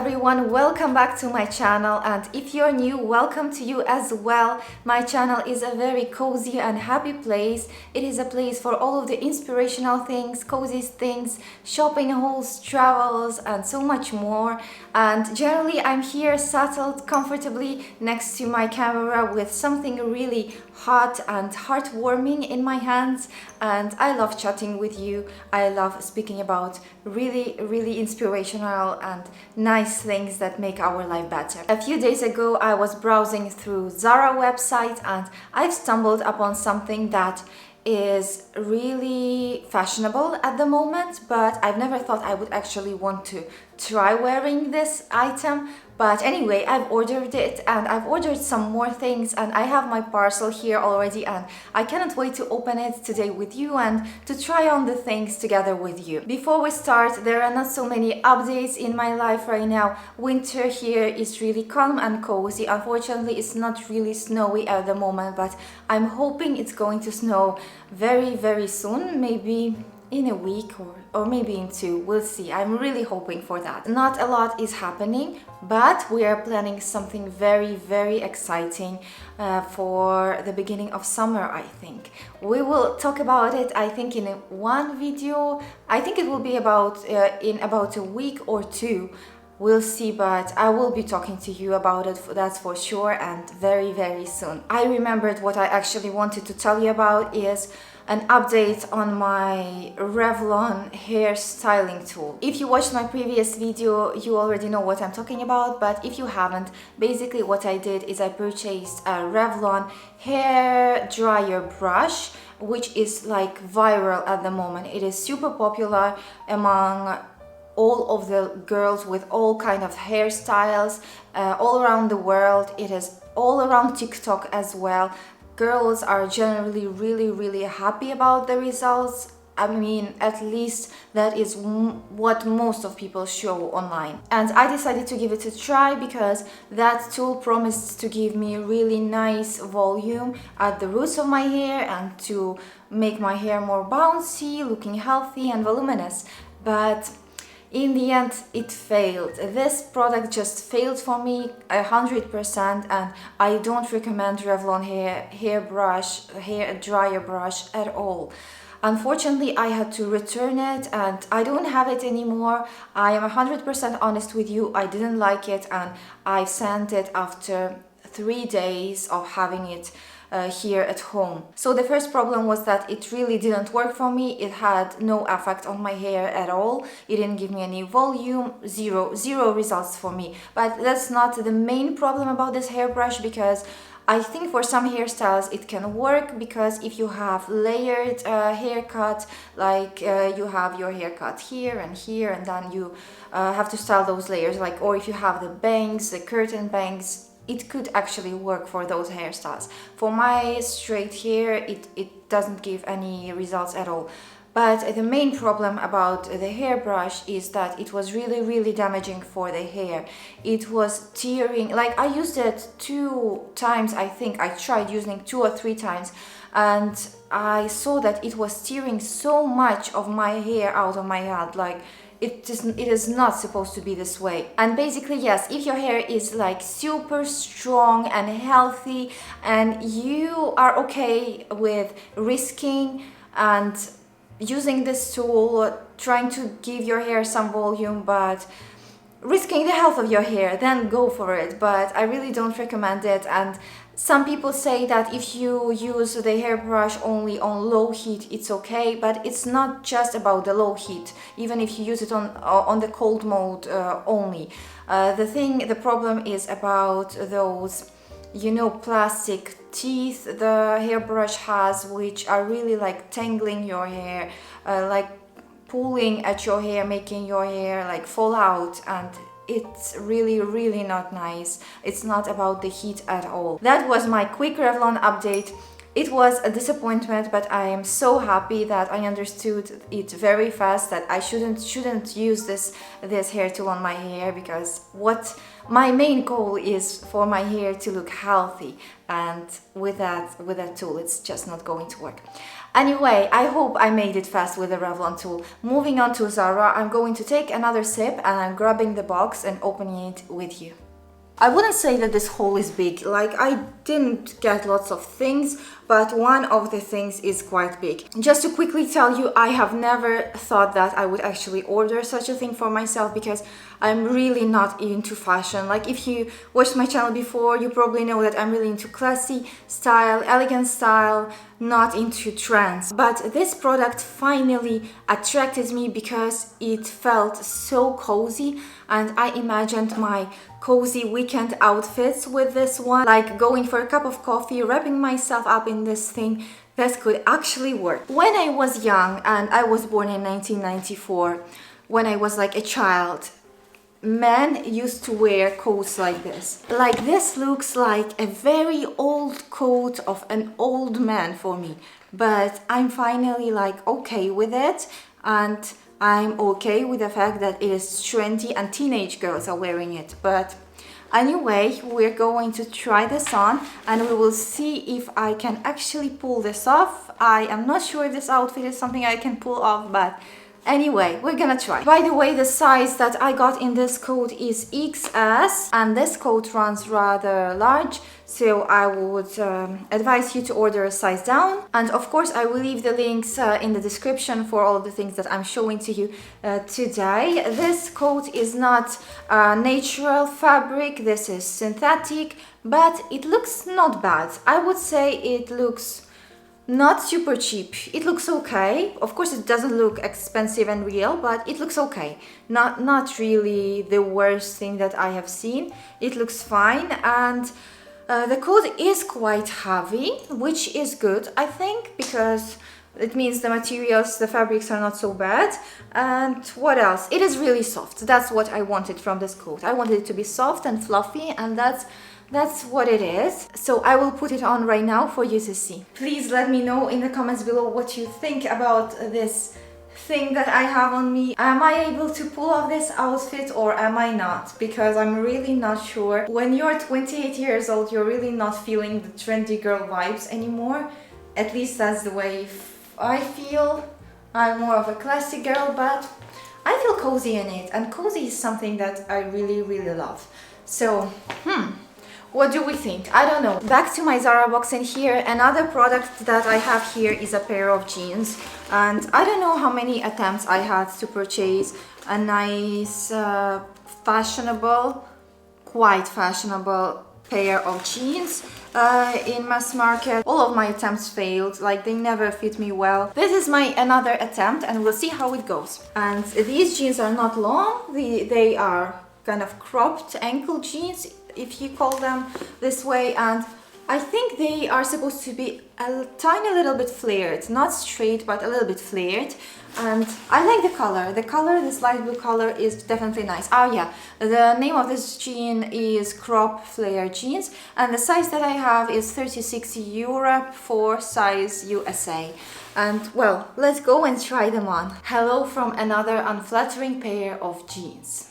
everyone, welcome back to my channel, and if you're new, welcome to you as well. My channel is a very cozy and happy place. It is a place for all of the inspirational things, cozy things, shopping hauls, travels, and so much more. And generally I'm here settled comfortably next to my camera with something really hot and heartwarming in my hands, and I love chatting with you. I love speaking about really inspirational and nice things that make our life better. A few days ago I was browsing through Zara website and I've stumbled upon something that is really fashionable at the moment, but I've never thought I would actually want to try wearing this item. But anyway, I've ordered it and I've ordered some more things, and I have my parcel here already, and I cannot wait to open it today with you and to try on the things together with you. Before we start, there are not so many updates in my life right now. Winter here is really calm and cozy. Unfortunately, it's not really snowy at the moment, but I'm hoping it's going to snow very soon, maybe in a week or maybe in two. We'll see. I'm really hoping for that. Not a lot is happening, but we are planning something very exciting for the beginning of summer. I think we will talk about it, I think, in one video. I think it will be about in about a week or two. We'll see, but I will be talking to you about it, that's for sure, and very soon. I remembered what I actually wanted to tell you about is an update on my Revlon hair styling tool. If you watched my previous video, you already know what I'm talking about, but if you haven't, basically what I did is I purchased a Revlon hair dryer brush, which is like viral at the moment. It is super popular among all of the girls with all kind of hairstyles all around the world. It is all around TikTok as well. Girls are generally really happy about the results. I mean, at least that is what most of people show online. And I decided to give it a try because that tool promised to give me really nice volume at the roots of my hair and to make my hair more bouncy, looking healthy and voluminous. But in the end, it failed. This product just failed for me 100%, and I don't recommend Revlon hair dryer brush at all. Unfortunately, I had to return it and I don't have it anymore. I am 100% honest with you. I didn't like it and I sent it after 3 days of having it here at home. So the first problem was that it really didn't work for me. It had no effect on my hair at all. It didn't give me any volume, zero results for me. But that's not the main problem about this hairbrush, because I think for some hairstyles it can work, because if you have layered haircut, like you have your haircut here, and then you have to style those layers, like, or if you have the bangs, the curtain bangs, it could actually work for those hairstyles. For my straight hair, it doesn't give any results at all. But the main problem about the hairbrush is that it was really damaging for the hair. It was tearing. Like, I used it 2 times, I think. I tried using 2 or 3 times, and I saw that it was tearing so much of my hair out of my head. Like, it is not supposed to be this way. And basically, yes, if your hair is like super strong and healthy and you are okay with risking and using this tool, trying to give your hair some volume but risking the health of your hair, then go for it. But I really don't recommend it. And some people say that if you use the hairbrush only on low heat, it's okay, but it's not just about the low heat, even if you use it on the cold mode only. The problem is about those, you know, plastic teeth the hairbrush has, which are really like tangling your hair, like pulling at your hair, making your hair like fall out, and it's really not nice. It's not about the heat at all. That was my quick Revlon update. It was a disappointment, but I am so happy that I understood it very fast that I shouldn't use this hair tool on my hair, because what my main goal is for my hair to look healthy, and with that tool it's just not going to work. Anyway, I hope I made it fast with the Revlon tool. Moving on to Zara, I'm going to take another sip and I'm grabbing the box and opening it with you. I wouldn't say that this haul is big, like I didn't get lots of things, but one of the things is quite big. Just to quickly tell you, I have never thought that I would actually order such a thing for myself because I'm really not into fashion. Like if you watched my channel before, you probably know that I'm really into classy style, elegant style, not into trends. But this product finally attracted me because it felt so cozy, and I imagined my cozy weekend outfits with this one, like going for a cup of coffee, wrapping myself up in this thing. That could actually work. When I was young, and I was born in 1994, when I was like a child, men used to wear coats like this. Like this looks like a very old coat of an old man for me, but I'm finally like okay with it, and I'm okay with the fact that it is trendy and teenage girls are wearing it. But anyway, we're going to try this on and we will see if I can actually pull this off. I am not sure if this outfit is something I can pull off, but anyway, we're gonna try. By the way, the size that I got in this coat is XS, and this coat runs rather large, so I would advise you to order a size down. And of course, I will leave the links in the description for all of the things that I'm showing to you today. This coat is not natural fabric, this is synthetic, but it looks not bad. I would say it looks not super cheap. It looks okay. Of course, it doesn't look expensive and real, but it looks okay. Not really the worst thing that I have seen. It looks fine, and the coat is quite heavy, which is good, I think, because it means the materials, the fabrics are not so bad. And what else? It is really soft. That's what I wanted from this coat. I wanted it to be soft and fluffy, and that's what it is. So I will put it on right now for you to see. Please let me know in the comments below what you think about this thing that I have on me. Am I able to pull off this outfit or am I not? Because I'm really not sure. When you're 28 years old, you're really not feeling the trendy girl vibes anymore. At least that's the way I feel. I'm more of a classic girl, but I feel cozy in it, and cozy is something that I really, really love. So, what do we think? I don't know. Back to my Zara box, and here another product that I have here is a pair of jeans, and I don't know how many attempts I had to purchase a nice fashionable, quite fashionable pair of jeans in mass market. All of my attempts failed, like they never fit me well. This is my another attempt, and we'll see how it goes. And these jeans are not long, they are kind of cropped ankle jeans, if you call them this way, and I think they are supposed to be a tiny little bit flared, not straight but a little bit flared, and I like the color. This light blue color is definitely nice. Oh yeah, the name of this jean is crop flare jeans, and the size that I have is 36 Europe for size USA. And well, let's go and try them on. Hello from another unflattering pair of jeans.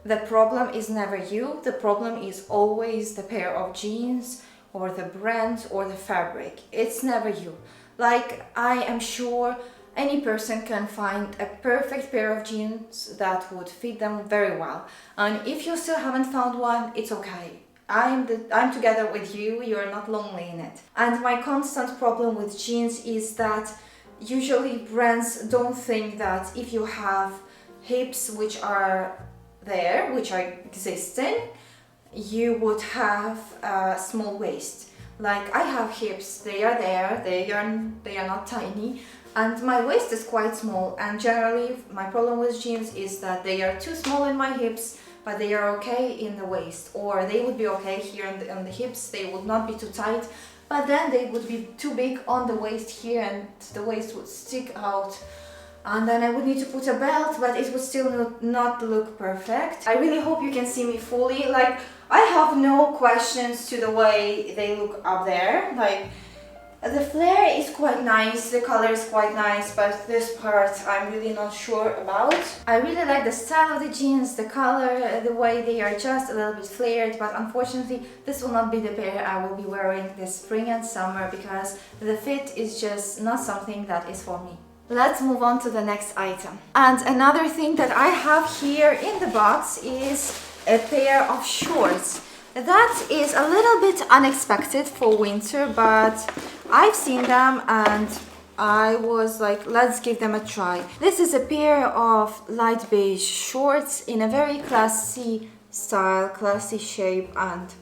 The problem is never you, the problem is always the pair of jeans or the brand or the fabric. It's never you. Like, I am sure any person can find a perfect pair of jeans that would fit them very well. And if you still haven't found one, it's okay. I'm together with you, you're not lonely in it. And my constant problem with jeans is that usually brands don't think that if you have hips which are existing, you would have a small waist. Like, I have hips, they are there, they are not tiny, and my waist is quite small, and generally my problem with jeans is that they are too small in my hips, but they are okay in the waist, or they would be okay here on the hips, they would not be too tight, but then they would be too big on the waist here, and the waist would stick out. And then I would need to put a belt, but it would still not look perfect. I really hope you can see me fully. Like, I have no questions to the way they look up there. Like, The flare is quite nice, the color is quite nice, but this part I'm really not sure about. I really like the style of the jeans, the color, the way they are just a little bit flared, but unfortunately this will not be the pair I will be wearing this spring and summer because the fit is just not something that is for me. Let's move on to the next item. And another thing that I have here in the box is a pair of shorts. That is a little bit unexpected for winter, but I've seen them and I was like, let's give them a try. This is a pair of light beige shorts in a very classy style, classy shape, and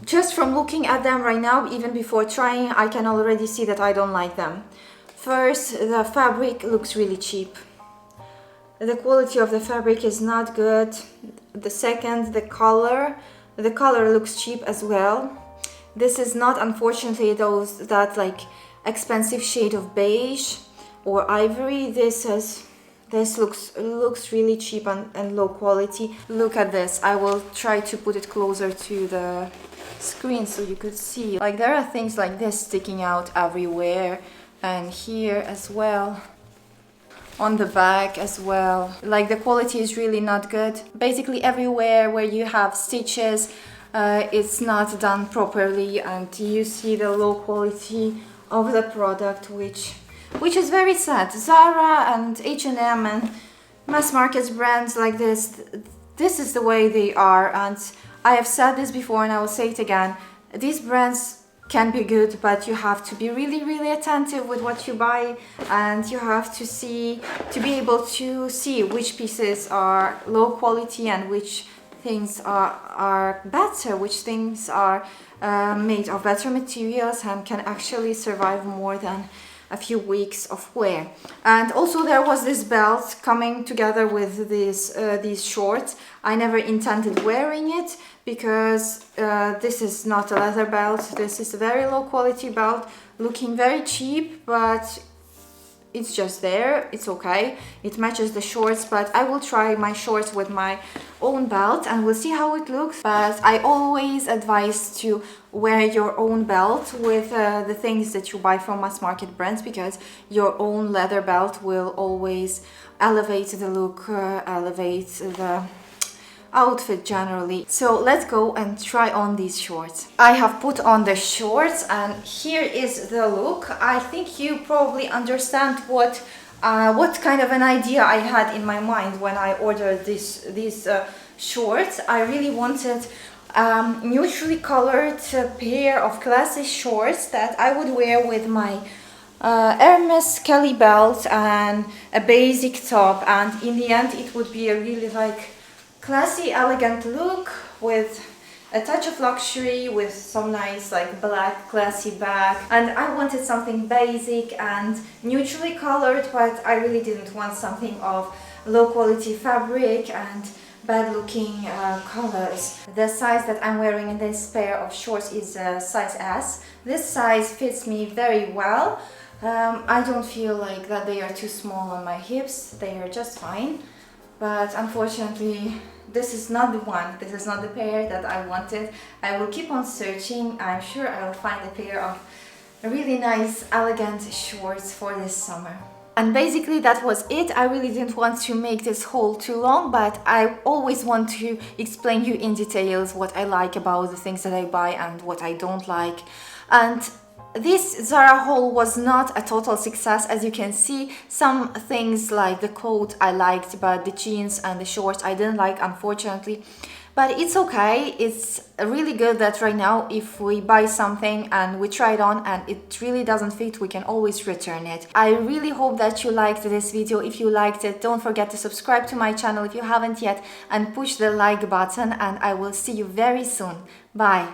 just from looking at them right now, even before trying, I can already see that I don't like them. First, the fabric looks really cheap. The quality of the fabric is not good. The second, the color looks cheap as well. This is not, unfortunately, that like expensive shade of beige or ivory. This looks really cheap and low quality. Look at this. I will try to put it closer to the screen so you could see. Like, there are things like this sticking out everywhere, and here as well, on the back as well. Like, the quality is really not good. Basically everywhere where you have stitches, it's not done properly, and you see the low quality of the product, which is very sad. Zara and H&M and mass market brands like this is the way they are, and I have said this before and I will say it again. These brands can be good, but you have to be really attentive with what you buy, and you have to be able to see which pieces are low quality and which things are better, which things are made of better materials and can actually survive more than a few weeks of wear. And also there was this belt coming together with these shorts. I never intended wearing it because this is not a leather belt. This is a very low quality belt, looking very cheap, but it's just there. It's okay. It matches the shorts, but I will try my shorts with my own belt and we'll see how it looks. But I always advise to wear your own belt with the things that you buy from mass market brands, because your own leather belt will always elevate the look, elevate the outfit generally. So let's go and try on these shorts. I have put on the shorts and here is the look. I think you probably understand what kind of an idea I had in my mind when I ordered these shorts. I really wanted neutrally colored pair of classy shorts that I would wear with my Hermes Kelly belt and a basic top, and in the end it would be a really like classy, elegant look with a touch of luxury, with some nice like black classy bag. And I wanted something basic and neutrally colored, but I really didn't want something of low quality fabric and bad looking colors. The size that I'm wearing in this pair of shorts is size S. This size fits me very well. I don't feel like that they are too small on my hips. They are just fine. But unfortunately, this is not the one. This is not the pair that I wanted. I will keep on searching. I'm sure I will find a pair of really nice, elegant shorts for this summer. And basically that was it. I really didn't want to make this haul too long, but I always want to explain you in details what I like about the things that I buy and what I don't like. And this Zara haul was not a total success. As you can see, some things like the coat I liked, but the jeans and the shorts I didn't like, unfortunately. But it's okay. It's really good that right now if we buy something and we try it on and it really doesn't fit, we can always return it. I really hope that you liked this video. If you liked it, don't forget to subscribe to my channel if you haven't yet and push the like button, and I will see you very soon. Bye!